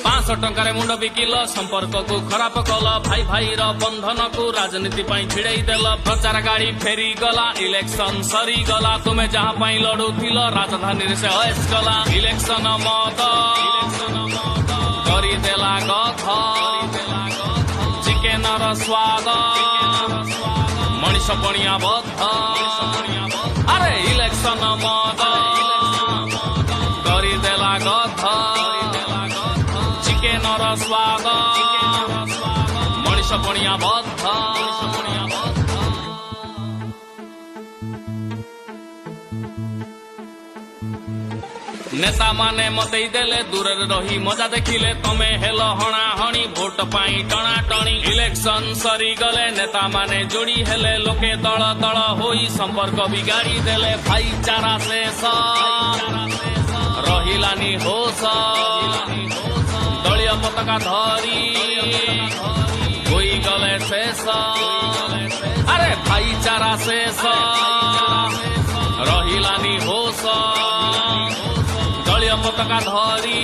500 टंकार मुंड बिकिल संपर्क को खराब कल भाई भाई बंधन को राजनीति भिड़े देल प्रचार गाड़ी फेरी गला इलेक्शन सरी गला तुमे जहाँ लड़ुल राजधानी से ऐस गला इलेक्शन मत करदेला गथ चिकेनर स्वाद मनीष पणिया बद्ध अरे इलेक्शन मत करदेला गथ चिकेनर स्वाद मनीष पणिया बद्ध नेता माने मते देले दूर रही मजा देखिले तमे हेलो हणा हणी भोट पाई टणा टणी इलेक्शन सरी गले नेता माने जोड़ी हेले लोके दल दल होई संपर्क बिगाड़ी देले भाईचारा शेष रहिलानी होश दलीय पताका धरी होई गले शेष अरे भाईचारा शेष रहिलानी होश दलीय पताका धरी